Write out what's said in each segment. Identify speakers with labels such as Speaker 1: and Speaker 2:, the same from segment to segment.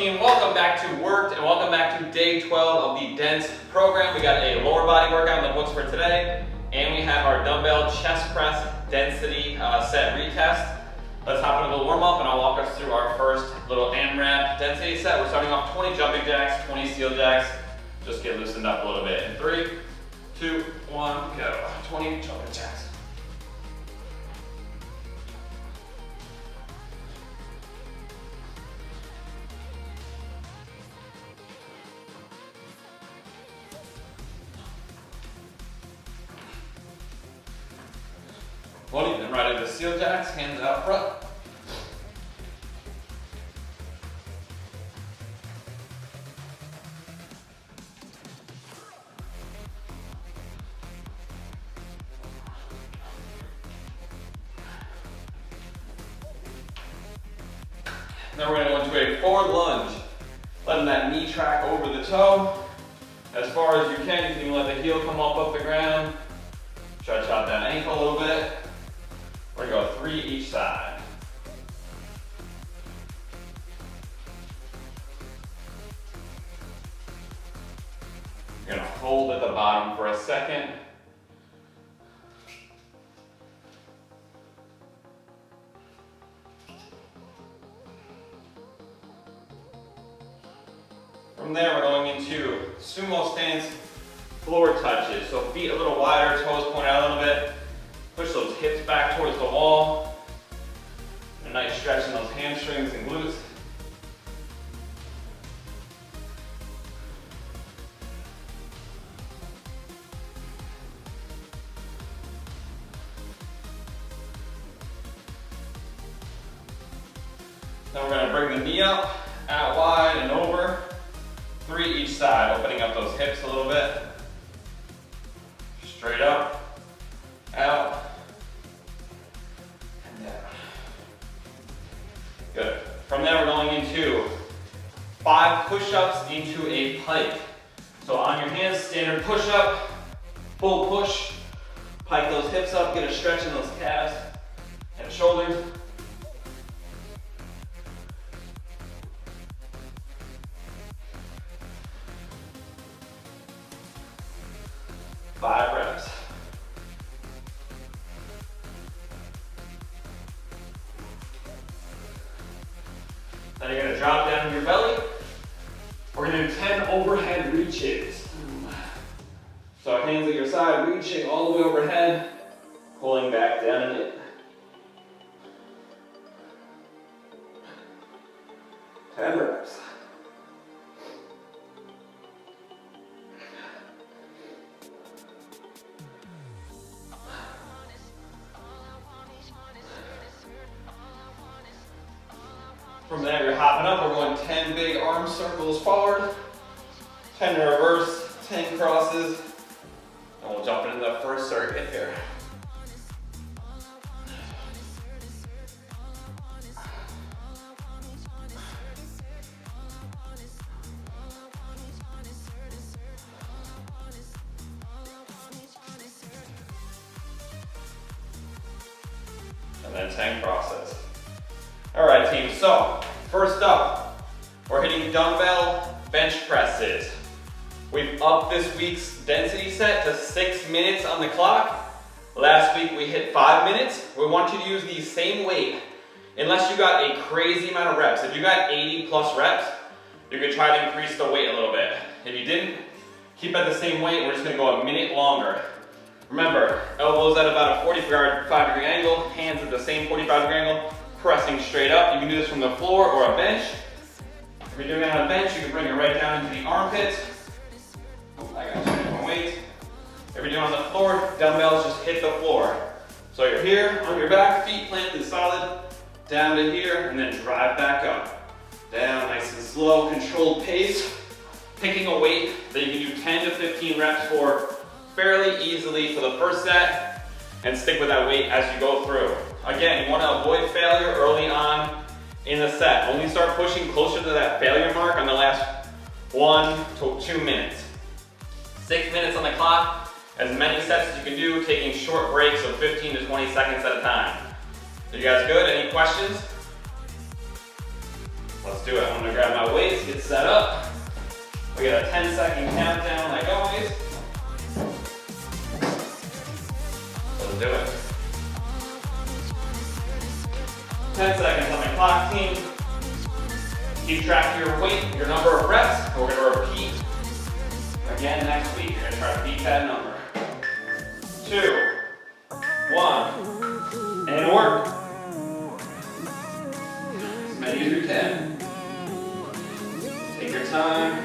Speaker 1: team? Welcome back to Werkd and welcome back to day 12 of the dense program. We got a lower body workout in the books for today, and we have our dumbbell chest press density set retest. Let's hop into the warm up and I'll walk us through our first little AMRAP density set. We're starting off 20 jumping jacks, 20 steel jacks. Just get loosened up a little bit. In 3, 2, 1, go. 20 jumping jacks. Then right into steel jacks, hands out front. Then we're going to go into a forward lunge, letting that knee track over the toe. As far as you can even let the heel come up the ground. Stretch out that ankle a little bit. We're going to go 3 each side. You're going to hold at the bottom for a second. From there, we're going into Sumo stance floor touches. So feet a little wider, toes point out a little bit. Push those hips back towards the wall. A nice stretch in those hamstrings and glutes. Then we're going to bring the knee up, out wide and over. 3 each side, opening up those hips a little bit. Straight up, out, and down. Good. From there, we're going into 5 push-ups into a pike. So on your hands, standard push-up, full push, pike those hips up, get a stretch in those calves and shoulders. Five reps. Then you're going to drop down on your belly. We're going to do 10 overhead reaches. So hands at your side, reaching all the way overhead, pulling back down in it. 10 reps. From there, you're hopping up. We're going 10 big arm circles forward, 10 in reverse, 10 crosses, and we'll jump into the first circuit here. And then 10 crosses. All right, team, so first up, we're hitting dumbbell bench presses. We've upped this week's density set to 6 minutes on the clock. Last week we hit 5 minutes. We want you to use the same weight, unless you got a crazy amount of reps. If you got 80 plus reps, you can try to increase the weight a little bit. If you didn't, keep at the same weight. We're just gonna go a minute longer. Remember, elbows at about a 45-degree angle, hands at the same 45-degree angle, pressing straight up. You can do this from the floor or a bench. If you're doing it on a bench, you can bring it right down into the armpits. Oh, I got two different weights. If you're doing it on the floor, dumbbells just hit the floor. So you're here on your back, feet planted solid, down to here, and then drive back up. Down, nice and slow, controlled pace. Picking a weight that you can do 10 to 15 reps for fairly easily for the first set, and stick with that weight as you go through. Again, you want to avoid failure early on in the set. Only start pushing closer to that failure mark on the last 1 to 2 minutes. 6 minutes on the clock, as many sets as you can do, taking short breaks of 15 to 20 seconds at a time. Are you guys good? Any questions? Let's do it. I'm gonna grab my weights, get set up. We got a 10-second countdown like always. Let's do it. 10 seconds on the clock, team. Keep track of your weight, your number of reps. We're gonna repeat again next week. You're gonna try to beat that number. 2, 1, and work. As many as you can. Take your time.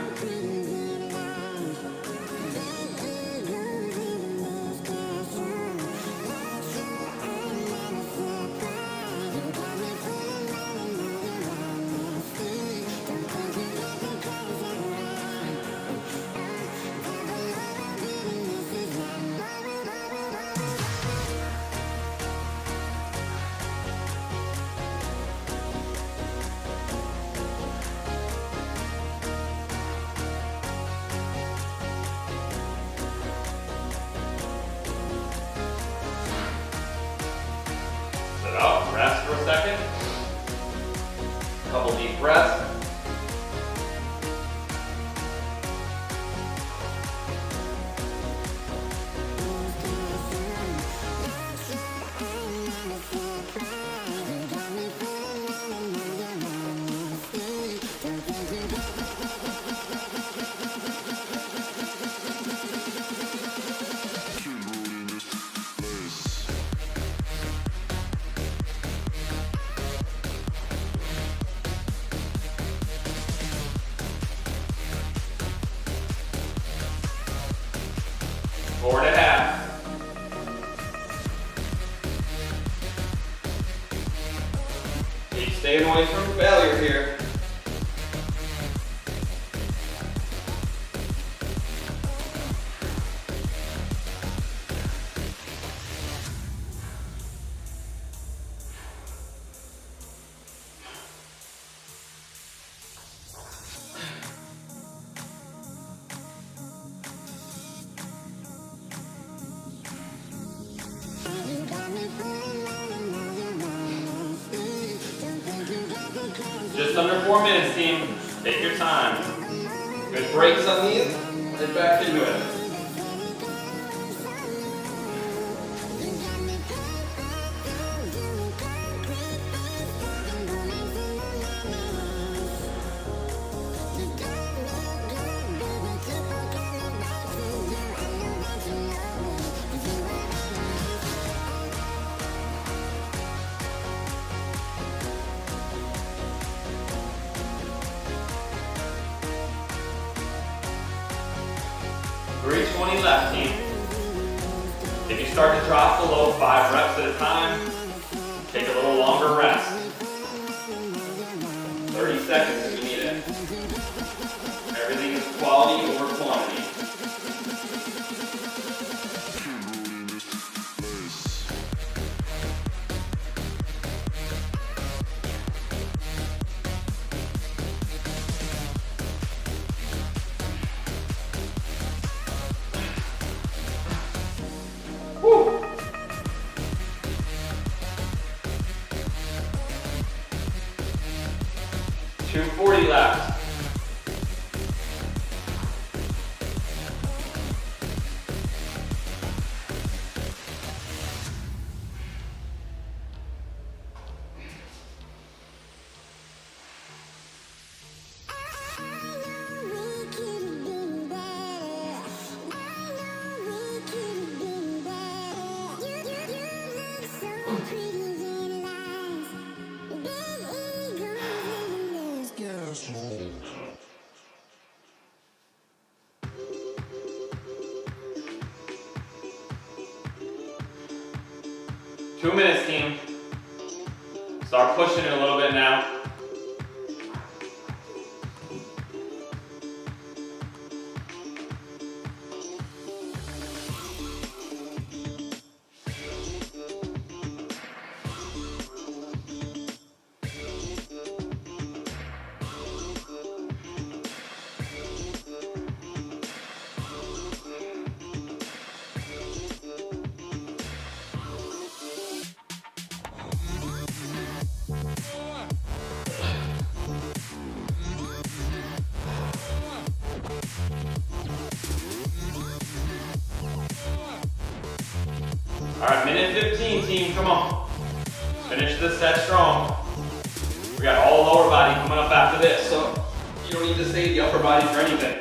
Speaker 1: Rest for a second. Couple deep breaths. Forward and half. Keep staying away from failure here. Just under 4 minutes, team. Take your time. Good breaks on these. Get back into it. Three 20 left, team. If you start to drop below 5 reps at a time, take a little longer rest. 30 seconds if you need it. Everything is quality over quantity. Woo. 240 left. Two minutes, team. Start pushing it a little bit now. All right, minute 15, team, come on. Finish this set strong. We got all lower body coming up after this, so you don't need to save the upper body for anything.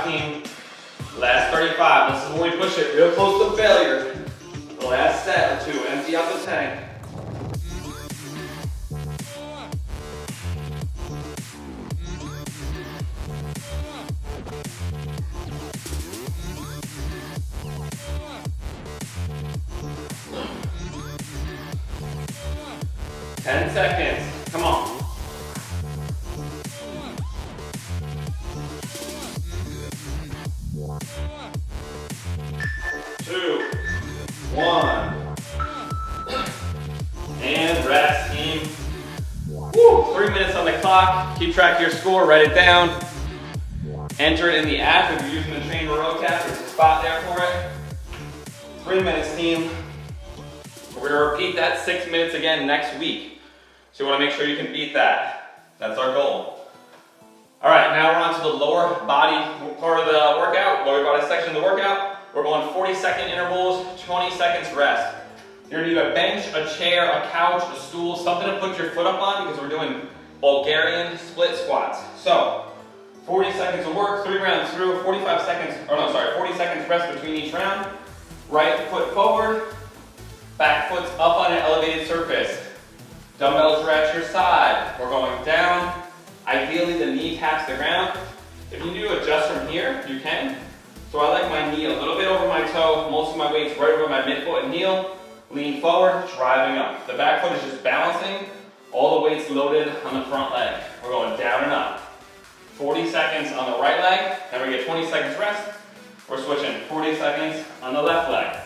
Speaker 1: Team. Last 35. This is when we push it real close to failure. The last set or two. Empty out the tank. Ten seconds. Come on. 2, 1, and rest, team. Woo, 3 minutes on the clock. Keep track of your score, write it down. Enter it in the app if you're using the train WERKOUT. There's a spot there for it. 3 minutes, team. We're gonna repeat that 6 minutes again next week. So you wanna make sure you can beat that. That's our goal. All right, now we're on to the lower body part of the workout, lower body section of the workout. We're going 40-second intervals, 20 seconds rest. You're gonna need a bench, a chair, a couch, a stool, something to put your foot up on because we're doing Bulgarian split squats. So, 40 seconds of work, 3 rounds through, 40 seconds rest between each round. Right foot forward, back foot's up on an elevated surface. Dumbbells are at your side. We're going down. Ideally, the knee taps the ground. If you need to adjust from here, you can. So I like my knee a little bit over my toe, most of my weight's right over my midfoot and heel. Lean forward, driving up. The back foot is just balancing, all the weight's loaded on the front leg. We're going down and up. 40 seconds on the right leg, then we get 20 seconds rest. We're switching 40 seconds on the left leg.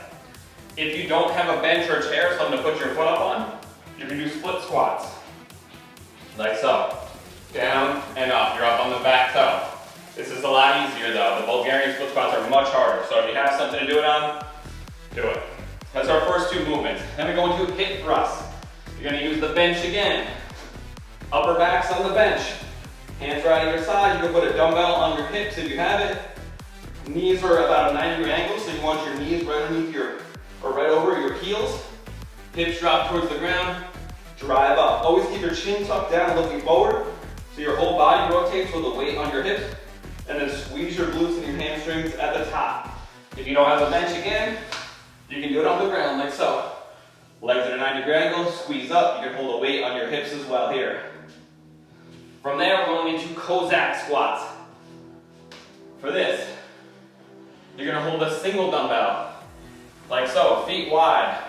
Speaker 1: If you don't have a bench or a chair, something to put your foot up on, you can do split squats. Like so. Down and up, you're up on the back toe. This is a lot easier though. The Bulgarian split squats are much harder. So if you have something to do it on, do it. That's our first two movements. Then we go into hip thrusts. You're gonna use the bench again. Upper back's on the bench. Hands right at your side. You can put a dumbbell on your hips if you have it. Knees are about a 90-degree angle, so you want your knees right underneath or right over your heels. Hips drop towards the ground. Drive up. Always keep your chin tucked down, looking forward, so your whole body rotates with the weight on your hips. And then squeeze your glutes and your hamstrings at the top. If you don't have a bench again, you can do it on the ground like so. Legs at a 90-degree angle, squeeze up. You can hold a weight on your hips as well here. From there, we're going into Kozak Squats. For this, you're gonna hold a single dumbbell, like so, feet wide.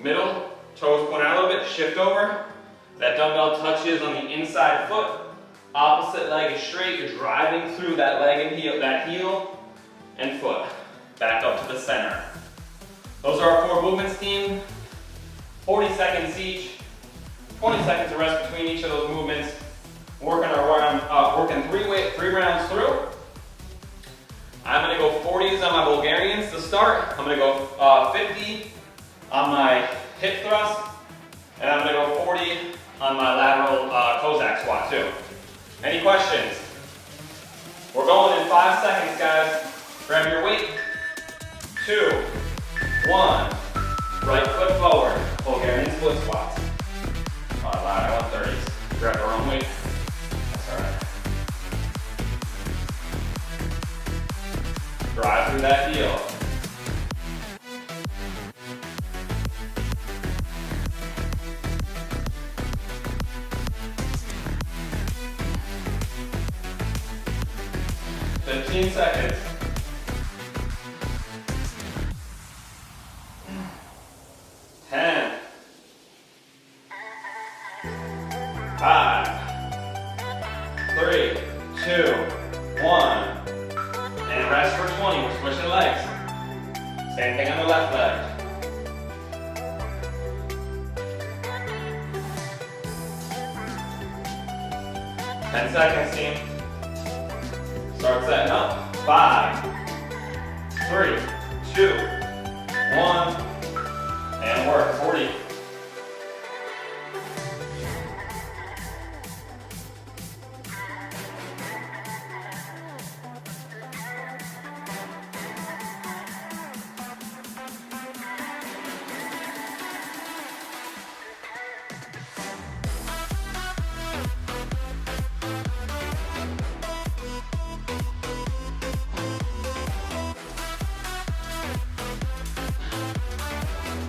Speaker 1: Middle, toes point out a little bit, shift over. That dumbbell touches on the inside foot. Opposite leg is straight, you're driving through that leg and heel, that heel and foot. Back up to the center. Those are our 4 movements, team. 40 seconds each. 20 seconds of rest between each of those movements. Working 3 rounds through. I'm gonna go 40s on my Bulgarians to start. I'm gonna go 50 on my hip thrust. And I'm gonna go 40 on my lateral Kozak squat too. Any questions? We're going in 5 seconds, guys. Grab your weight. 2, 1. Right foot forward. Bulgarian split squats. Oh, I want 30s. Grab our own weight. That's all right. Drive through that heel. Seconds. 10, 5, 3, 2, 1, and rest for 20. We're switching legs. Same thing on the left 10 seconds, team. Start setting up. 5, 3, 2, 1, and work. 40.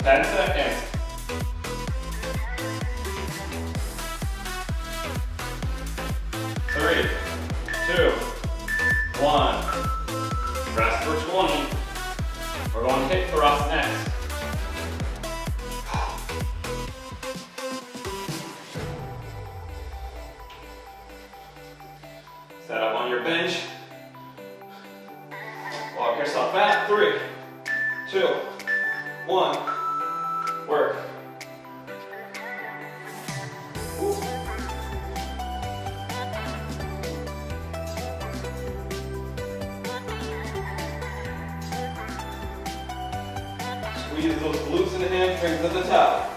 Speaker 1: Ten seconds. 3, 2, 1. Rest for 20. We're going hip thrust next. Set up on your bench. Walk yourself out. 3, 2, 1. Work. Woo. Squeeze those glutes and hamstrings at the top.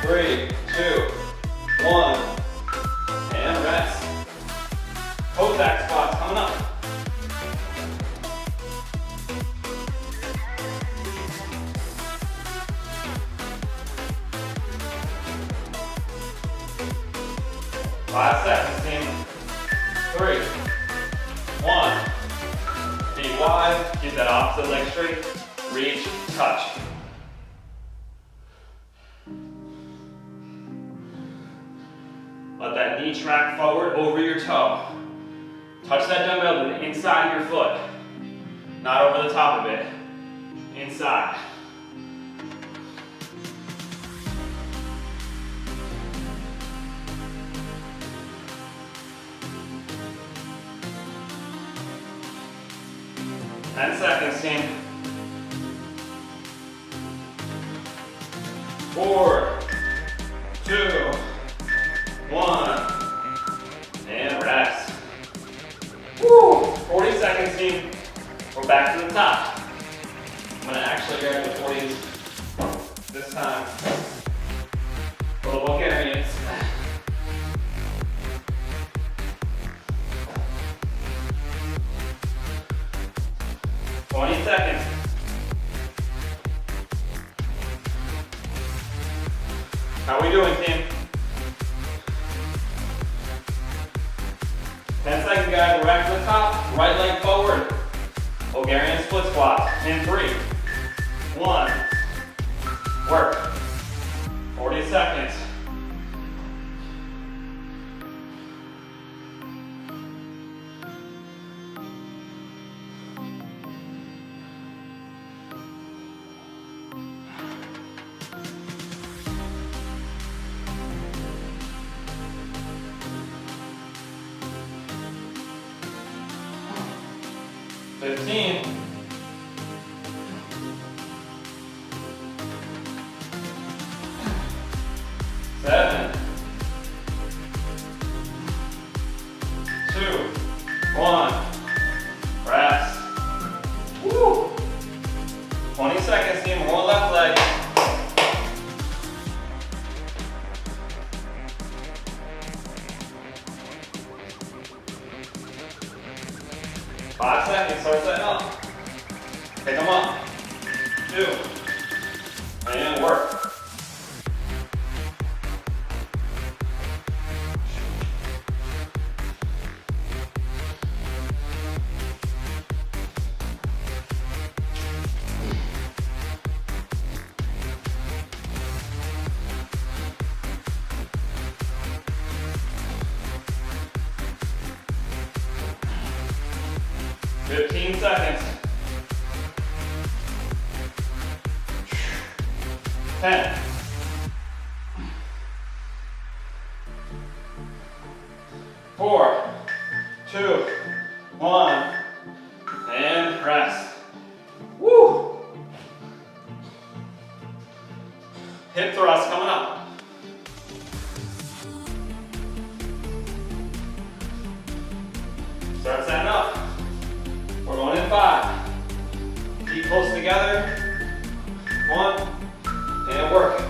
Speaker 1: Three, 2, 1, and rest. Kozak squats coming up. Five seconds, team. 3, 1. Feet wide. Keep that opposite leg straight. Reach, touch. Let that knee track forward over your toe. Touch that dumbbell to the inside of your foot. Not over the top of it. Inside. Ten seconds, team. 4, 2, 1, and rest. Woo! 40 seconds, team. We're back to the top. I'm gonna actually grab the 40s this time for the Bulgarians. Seconds. How we doing, team? 10 seconds, guys. We're back to the top. Right leg forward. Bulgarian split squat. In 3, 1. Work. 40 seconds. Fifteen. 7, 2, 1. Rest. Woo! 20 seconds, team. More left leg. Five seconds, start setting up. Pick them up. 2, and work. Seconds. 10, rest. Woo! Hip thrust coming up. Start setting up. We're going in 5. Feet close together. 1, and work.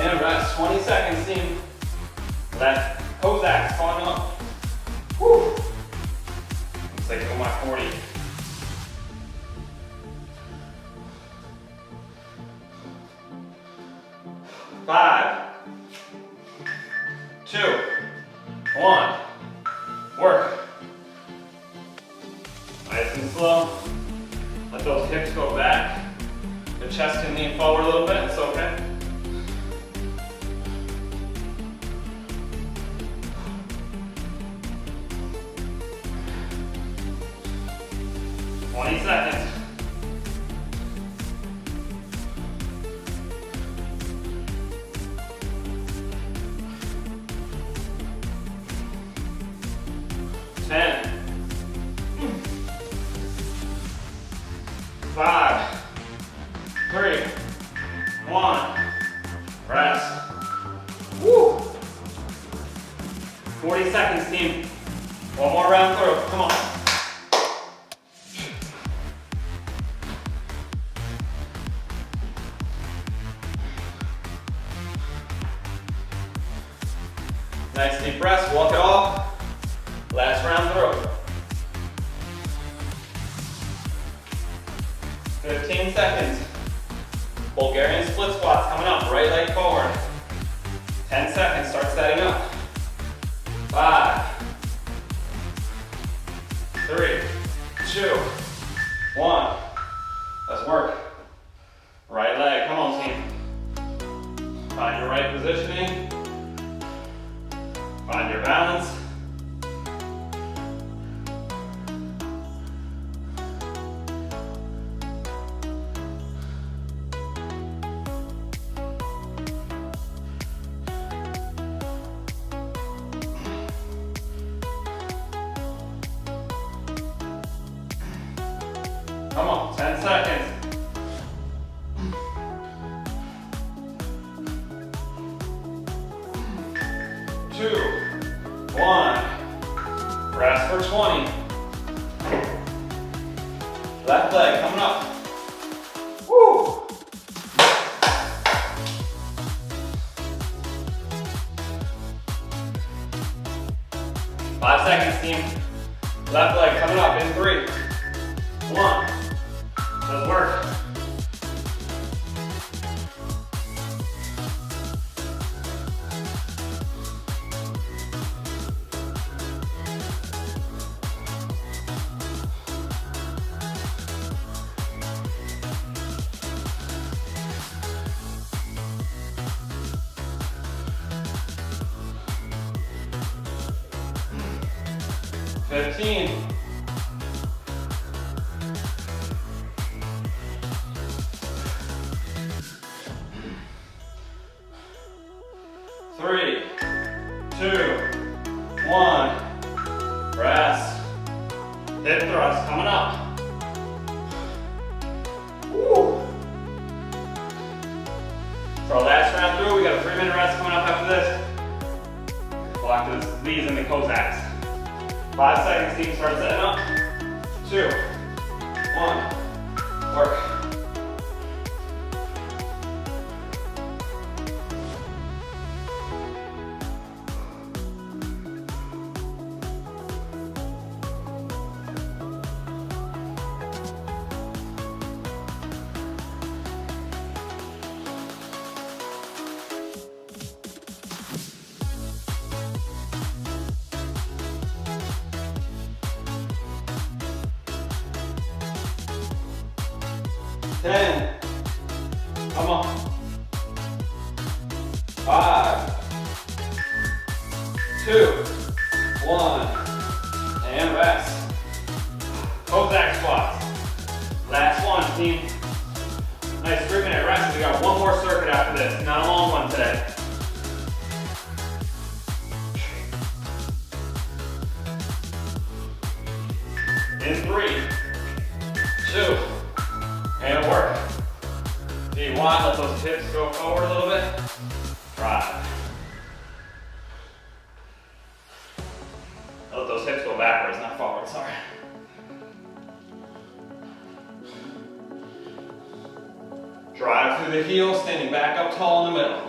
Speaker 1: And rest. 20 seconds, team. That Kozak squat up. Whew. Looks like I'm at 40. Five, 2, 1. Work. Nice and slow. Let those hips go back. The chest can lean forward a little bit, it's okay. Seconds. Ten. 5, 3, 1. Rest. Woo. 40 seconds, team. One more round through. Come on. Nice deep breaths, walk it off. Last round through. 15 seconds. Bulgarian split squats coming up, right leg forward. 10 seconds, start setting up. 5, 3, 2, 1. Let's work. Right leg, come on team. Find your right positioning. Find your balance. Come on, 10 seconds. 2, 1. Rest for 20. Left leg coming up. Woo! Five seconds, team. Left leg coming up in 3, 1. Let's work. Fifteen. 3, 2, 1. Rest. Hip thrust coming up. Woo. For our last round through, we got a 3-minute rest coming up after this. Block these in the Cossacks. 5 seconds, team, start setting up. 2, 1, work. 10. Come on. 5, 2, 1, and rest. Kozak squats. Last one, team. Nice 3-minute rest. We got one more circuit after this. Not a long one today. In 3, 2, and work. Do you want? Let those hips go forward a little bit. Drive. Let those hips go backwards, not forward, sorry. Drive through the heels, standing back up tall in the middle.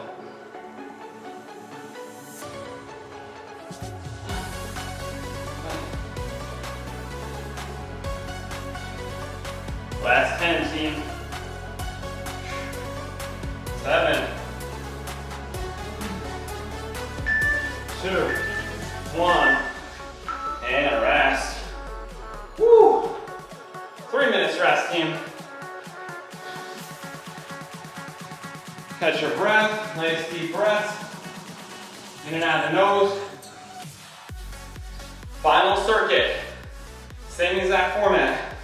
Speaker 1: Last 10, team. 7, 2, 1, and rest. Woo! 3 minutes rest, team. Catch your breath, nice deep breaths. In and out of the nose. Final circuit. Same exact format.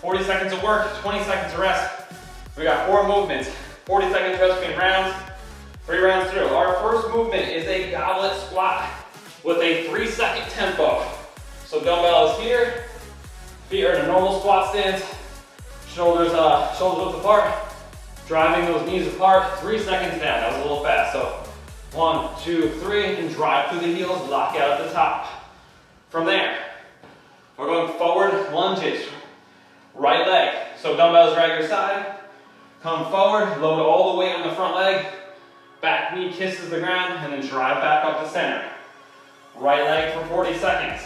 Speaker 1: 40 seconds of work, 20 seconds of rest. We got 4 movements. 40 seconds rest between rounds. 3 rounds through. Our first movement is a goblet squat with a 3-second tempo. So dumbbell is here. Feet are in a normal squat stance. Shoulders width apart. Driving those knees apart. 3 seconds down. That was a little fast. So 1, 2, 3, and drive through the heels. Lock out at the top. From there, we're going forward lunges. Right leg. So dumbbells are at your side. Come forward, load all the weight on the front leg. Back knee kisses the ground, and then drive back up to center. Right leg for 40 seconds.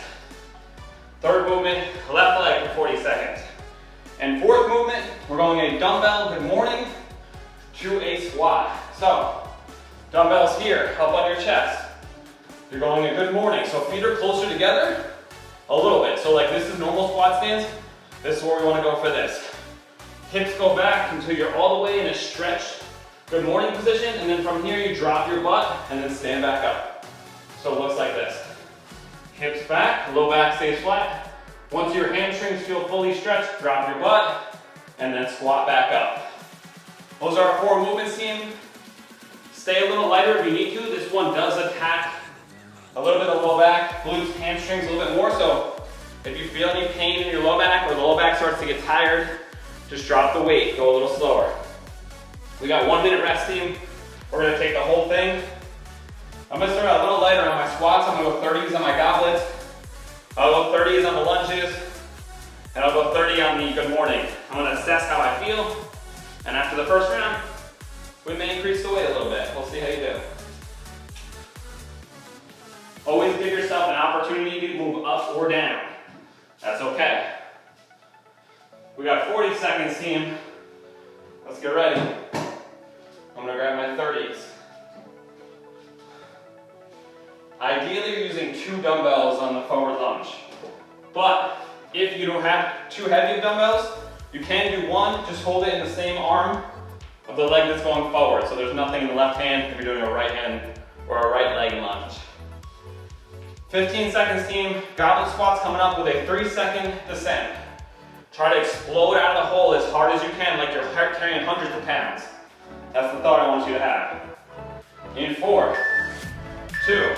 Speaker 1: Third movement, left leg for 40 seconds. And fourth movement, we're going a dumbbell good morning to a squat. So, dumbbells here, up on your chest. You're going a good morning. So feet are closer together a little bit. So like this is normal squat stance. This is where we want to go for this. Hips go back until you're all the way in a stretched good morning position, and then from here you drop your butt and then stand back up. So it looks like this. Hips back, low back stays flat. Once your hamstrings feel fully stretched, drop your butt and then squat back up. Those are our 4 movements, team. Stay a little lighter if you need to. This one does attack a little bit of low back, glutes, hamstrings a little bit more. So if you feel any pain in your low back or the low back starts to get tired, just drop the weight, go a little slower. We got 1 minute rest, team. We're gonna take the whole thing. I'm gonna start out a little lighter on my squats. I'm gonna go 30s on my goblets. I'll go 30s on the lunges. And I'll go 30 on the good morning. I'm gonna assess how I feel. And after the first round, we may increase the weight a little bit. We'll see how you do. Always give yourself an opportunity to move up or down. That's okay. We got 40 seconds, team. Let's get ready. I'm gonna grab my 30s. Ideally, you're using 2 dumbbells on the forward lunge. But if you don't have too heavy of dumbbells, you can do 1, just hold it in the same arm of the leg that's going forward. So there's nothing in the left hand if you're doing a right hand or a right leg lunge. 15 seconds, team. Goblet squats coming up with a 3-second descent. Try to explode out of the hole as hard as you can, like you're carrying hundreds of pounds. That's the thought I want you to have. In 4, 2,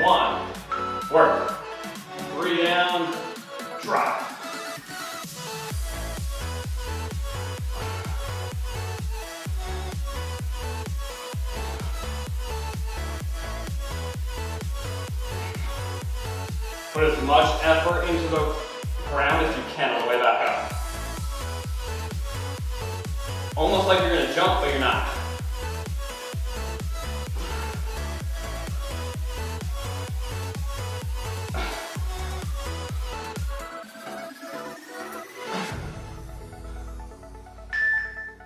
Speaker 1: 1, work. 3 down, drop. Put as much effort into the ground as you can on the way back up. Almost like you're gonna jump, but you're not.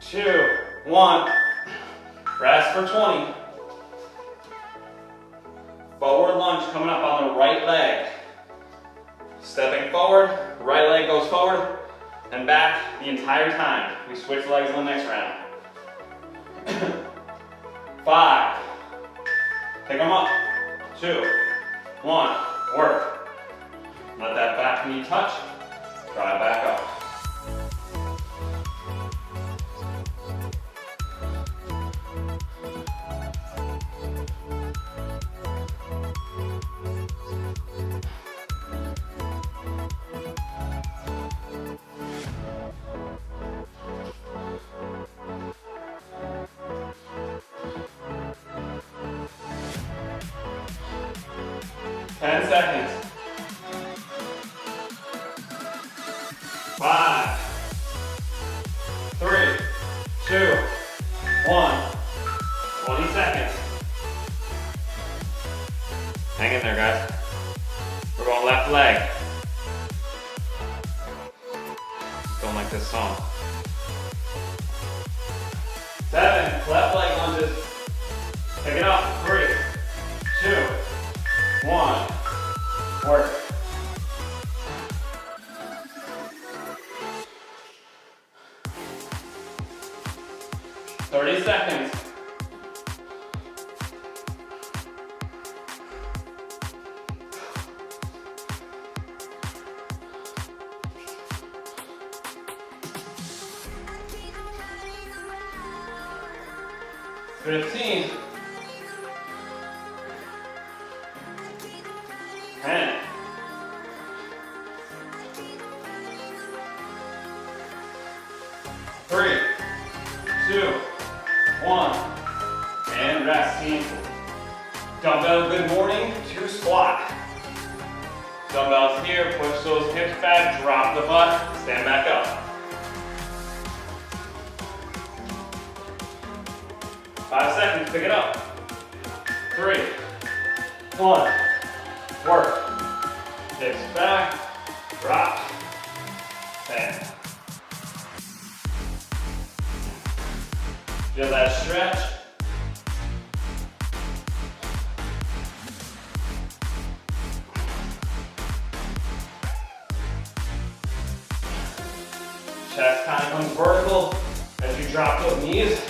Speaker 1: Two, 1, rest for 20. Forward lunge coming up on the right leg. Stepping forward, right leg goes forward and back the entire time. We switch legs in the next round. 5. Pick them up. 2, 1. Work. Let that back knee touch. Drive back up. Ten seconds. 5, 3, 2, 1. 20 seconds. Hang in there, guys. We're going left leg. Don't like this song. 7, left leg lunges. Pick it up. 3, 2, 1. Work. 30 seconds. Fifteen. 10. 3, 2, 1. And rest, team. Dumbbell, good morning to squat. Dumbbells here, push those hips back, drop the butt, stand back up. 5 seconds, pick it up. 3, 1. Work. Hips back, drop, stand. Feel that stretch. Chest kind of comes vertical as you drop those knees.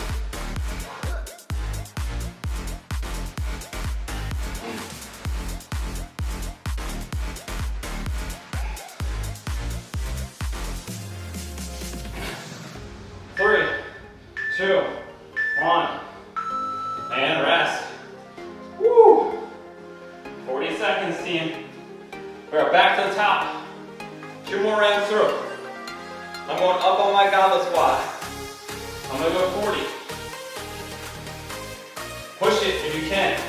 Speaker 1: Three, 2, 1, and rest. Woo! 40 seconds, team. We're back to the top. 2 more rounds through. I'm going up on my goblet squat. I'm going to go 40. Push it if you can.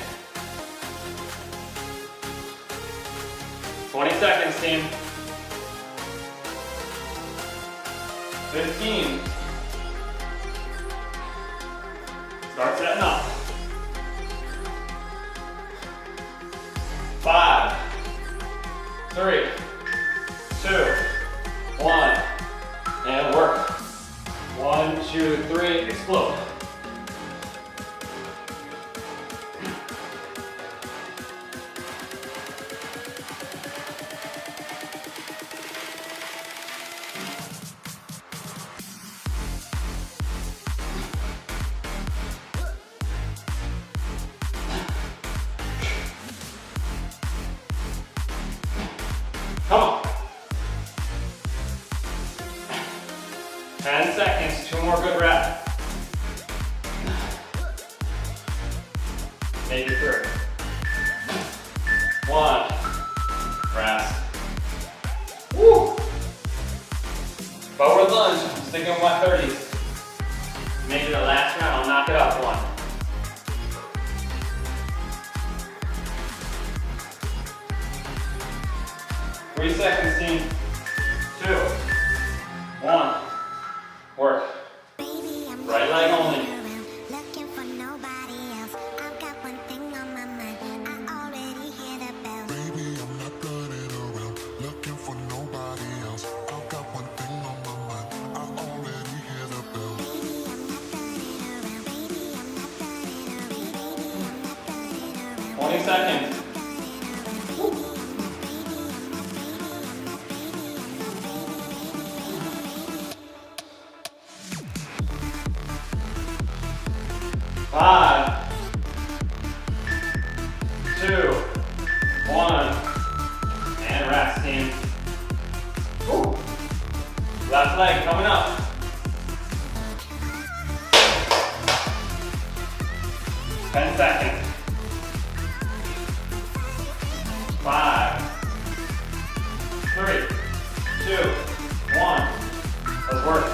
Speaker 1: 20 seconds, team. 15. Start setting up. 5, 3, 2, 1, and work. 1, 2, 3, explode. Come on. 10 seconds, 2 more good reps. Maybe 3. 1. Rest. Woo! Forward lunge, I'm sticking with my 30s. Maybe the last round, I'll knock it up 1. Three seconds, team. 2, 1. Work. Right leg only. Seconds. Last leg coming up. 10 seconds. 5, 3, 2, 1. Let's work.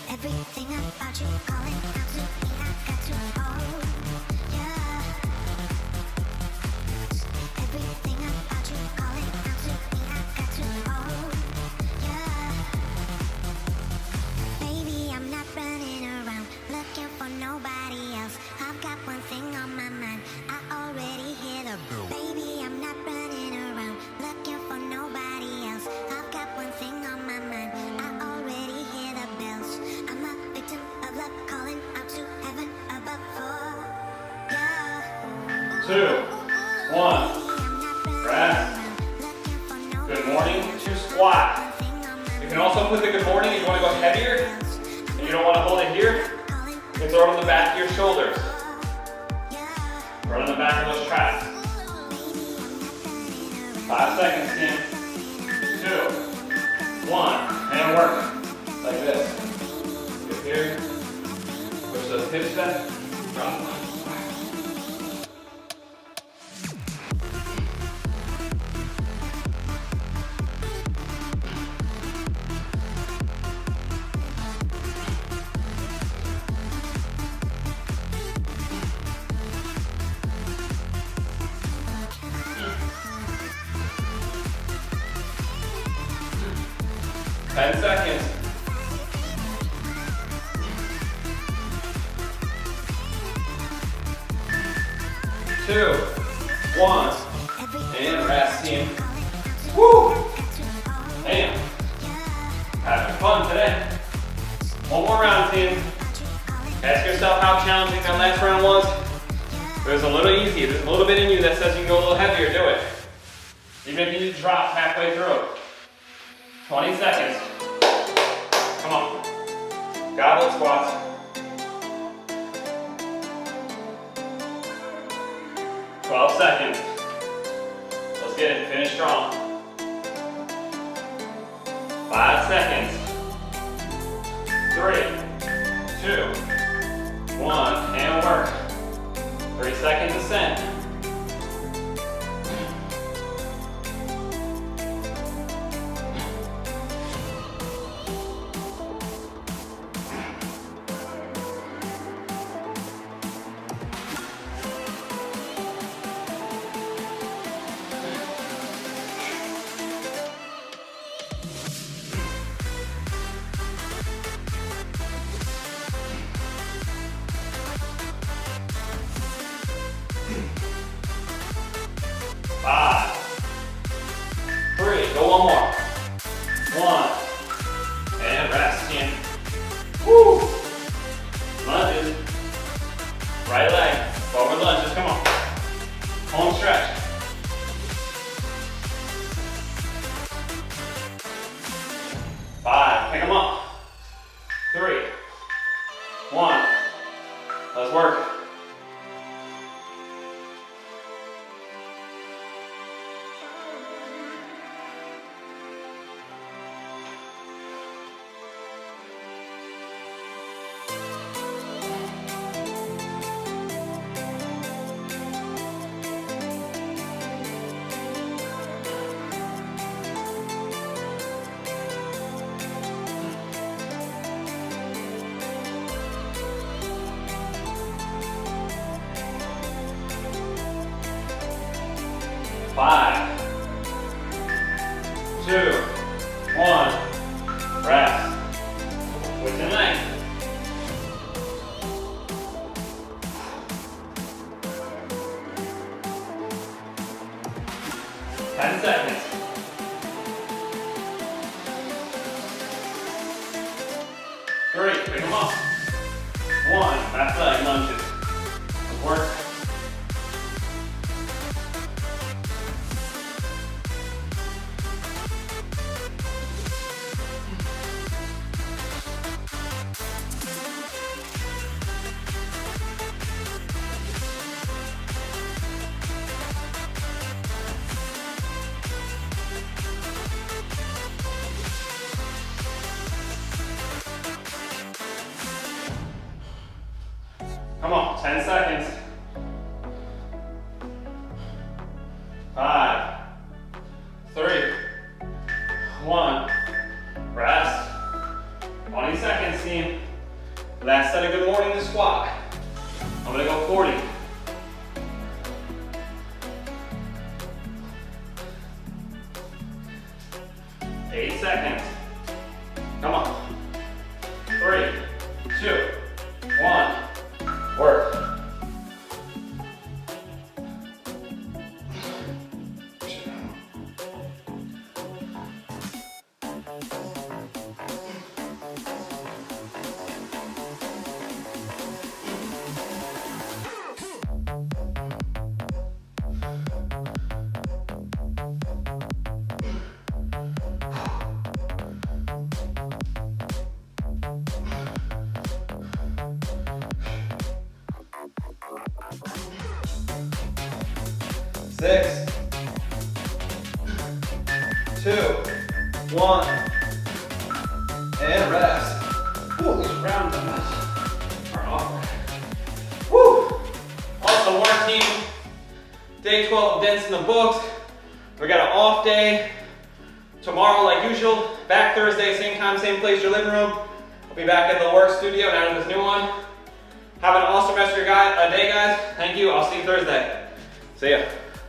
Speaker 2: Everything about you calling out to me, I got to hold. Yeah. Everything about you calling out to me, I got to hold. Yeah. Baby, I'm not running around looking for nobody else. I've got one thing on my mind. I already hear the boom. Baby, I'm not running around looking for nobody else. I've got one thing on my mind. I already hear the bells. I'm a victim of love calling out to heaven above for yeah.
Speaker 1: 2, 1. Rest. Good morning to squat. You can also put the good morning if you want to go heavier and you don't want to hold it here. You can throw it on the back of your shoulders. Right on the back of those traps. 5 seconds, team. 2, 1, and work. Like this. Get here. Push those hips back. Drop. 10 seconds. 2, 1, and rest, team. Woo! Damn. Having fun today. One more round, team. Ask yourself how challenging that last round was. It was a little easy. There's a little bit in you that says you can go a little heavier. Do it. Even if you need to drop halfway through. 20 seconds. Come on. Goblet squats. 12 seconds. Let's get it. Finish strong. 5 seconds. 3, 2, 1, and work. 3 seconds ascent. 5, 3, go one more. 1, and rest, team. Woo! Lunges. Right leg, forward lunges, come on. Home stretch. 5, pick them up. 3, 1, let's work. Five, 2, 1, rest. Switch in length. Ten seconds. 3, pick them up. 1, back leg lunges. Work. 10 10 seconds. 5, 3, 1. Rest. 20 seconds, team. Last set of good morning to squat. I'm gonna go 40. 8 seconds. Come on. 3, 2, 1. Work. Six, 2, 1, and rest. Woo, these round dumbbells are awkward. Woo! Awesome work, team. Day 12 of dents in the books. We got an off day. Tomorrow, like usual, back Thursday, same time, same place, your living room. I'll be back at the work studio now in this new one. Have an awesome rest of your day, guys. Thank you. I'll see you Thursday. See ya.